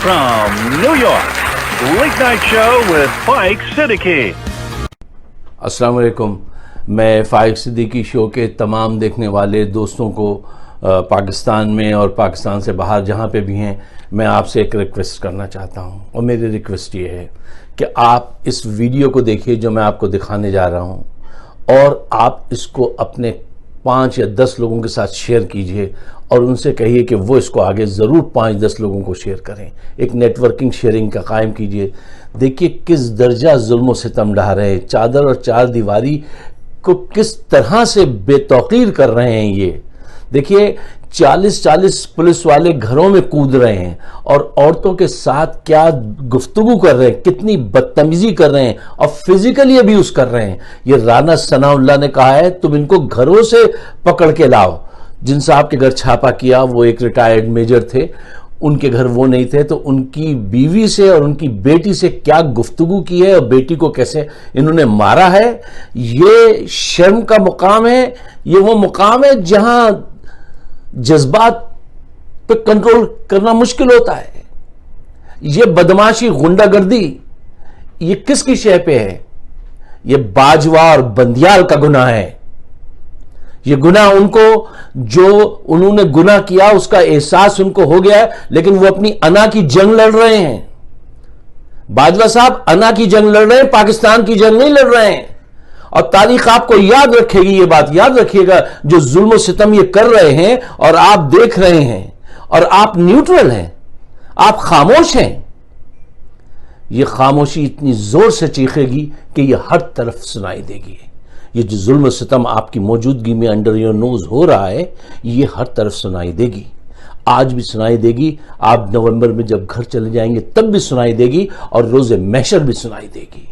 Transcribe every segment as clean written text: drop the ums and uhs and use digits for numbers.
from New York, Late Night Show with Faik Siddiqui. अस्सलाम वालेकुम। मैं फाइक सिद्दीकी शो के तमाम देखने वाले दोस्तों को पाकिस्तान में और पाकिस्तान से बाहर जहाँ पे भी हैं, मैं आपसे एक रिक्वेस्ट करना चाहता हूँ। और मेरी रिक्वेस्ट ये है कि आप इस वीडियो को देखिए जो मैं आपको दिखाने जा रहा हूँ, और आप इसको अपने 5 या 10 लोगों के साथ शेयर कीजिए और उनसे कहिए कि वो इसको आगे ज़रूर 5-10 लोगों को शेयर करें। एक नेटवर्किंग शेयरिंग का कायम कीजिए। देखिए किस दर्जा जुल्म सितम ढा रहे हैं, चादर और चार दीवारी को किस तरह से बेतौकीर कर रहे हैं। ये देखिए 40-40 पुलिस वाले घरों में कूद रहे हैं और औरतों के साथ क्या गुफ्तगू कर रहे हैं, कितनी बदतमीजी कर रहे हैं और फिजिकली अब्यूज कर रहे हैं। ये राना सनाउल्लाह ने कहा है तुम इनको घरों से पकड़ के लाओ। जिन साहब के घर छापा किया वो एक रिटायर्ड मेजर थे, उनके घर वो नहीं थे, तो उनकी बीवी से और उनकी बेटी से क्या गुफ्तगू की है और बेटी को कैसे इन्होंने मारा है। ये शर्म का मुकाम है। ये वो मुकाम है जहां जज्बात पे कंट्रोल करना मुश्किल होता है। ये बदमाशी, गुंडागर्दी, ये किसकी शय पे है? ये बाजवा और बंदियाल का गुनाह है। ये गुनाह उनको, जो उन्होंने गुनाह किया उसका एहसास उनको हो गया है, लेकिन वो अपनी अना की जंग लड़ रहे हैं। बाजवा साहब अना की जंग लड़ रहे हैं, पाकिस्तान की जंग नहीं लड़ रहे हैं। और तारीख आपको याद रखेगी, ये बात याद रखिएगा, जो जुल्म सितम ये कर रहे हैं और आप देख रहे हैं और आप न्यूट्रल हैं, आप खामोश हैं। ये खामोशी इतनी जोर से चीखेगी कि ये हर तरफ सुनाई देगी। ये जो जुल्म सितम आपकी मौजूदगी में अंडर योर नोज हो रहा है, ये हर तरफ सुनाई देगी। आज भी सुनाई देगी, आप नवंबर में जब घर चले जाएंगे तब भी सुनाई देगी, और रोजे महशर भी सुनाई देगी।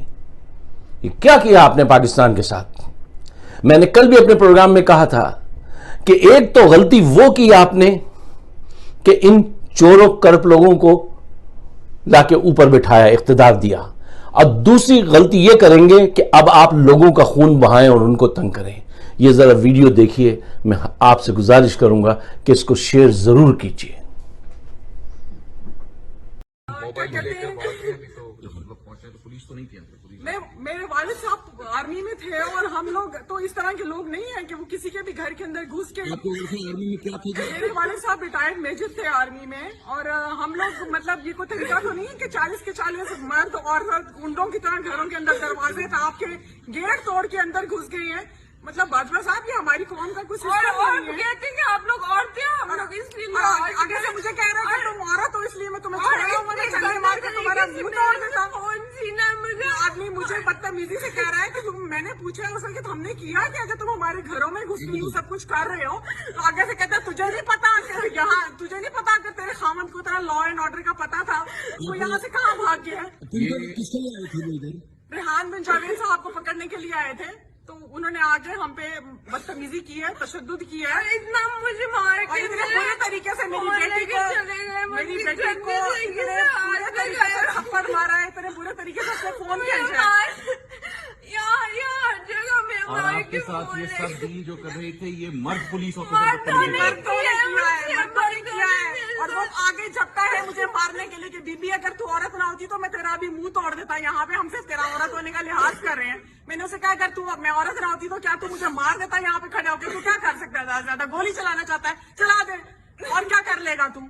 ये क्या किया आपने पाकिस्तान के साथ? मैंने कल भी अपने प्रोग्राम में कहा था कि एक तो गलती वो की आपने कि इन चोरों करप्ट लोगों को लाके ऊपर बिठाया, इख्तिदार दिया, और दूसरी गलती ये करेंगे कि अब आप लोगों का खून बहाएं और उनको तंग करें। ये जरा वीडियो देखिए, मैं आपसे गुजारिश करूंगा कि इसको शेयर जरूर कीजिए। मेरे वालिद साहब आर्मी में थे और हम लोग तो इस तरह के लोग नहीं हैं कि वो किसी के भी घर के अंदर घुस के। आर्मी में क्या थे? मेरे वालिद साहब रिटायर्ड मेजर थे आर्मी में, और हम लोग मतलब ये कोई तरीका तो नहीं है कि 40 के 40 मर्द और गुंडों की तरह घरों के अंदर दरवाजे था आपके गेट तोड़ के अंदर घुस गए हैं। मतलब बाजवा साहब ये हमारी कौम का कुछ कहते हैं कि आप लोग औरतें, हम लोग इसलिए आगे से मुझे कह रहे हैं कि तुम औरत हो इसलिए मैं तुम्हें मार के तुम्हारा मुंह तोड़ देता हूँ। आदमी मुझे बदतमीजी से कह रहा है कि तुम, मैंने पूछा उसने कि तुमने किया कि अगर तुम हमारे घरों में घुस के सब कुछ कर रहे हो, तो आगे से कहता है तुझे नहीं पता कि यहाँ, तुझे नहीं पता कि तेरे खामन को तरह लॉ एंड ऑर्डर का पता था, वो यहाँ से कहाँ भाग गया है। किसके लिए आए थे? रेहान बिन जावेद साहब को पकड़ने के लिए आए थे, तो उन्होंने आगे हम पे बदतमीजी की है, तशद्दुद किया है, इतना मुझे मार के पूरे तरीके से मेरी बेटी को पूरे तरीके से थप्पड़ मारा है, इतने बुरे तरीके से उसने फोन खींचा है। यार जगह में आपके साथ ये सब डील जो कर रहे थे ये मर्द पुलिस ऑफिसर किया है, और वो आगे झपटा है मुझे मारने के लिए कि बीबी अगर तू औरत ना होती तो मैं तेरा भी मुंह तोड़ देता। यहाँ पे हमसे तेरा औरत होने का लिहाज कर रहे हैं। मैंने उसे कहा अगर तू मैं औरत ना होती तो क्या तू मुझे मार देता? यहाँ पे खड़े होकर तू क्या कर सकता है? ज्यादा गोली चलाना चाहता है, चला दे, और क्या कर लेगा तू?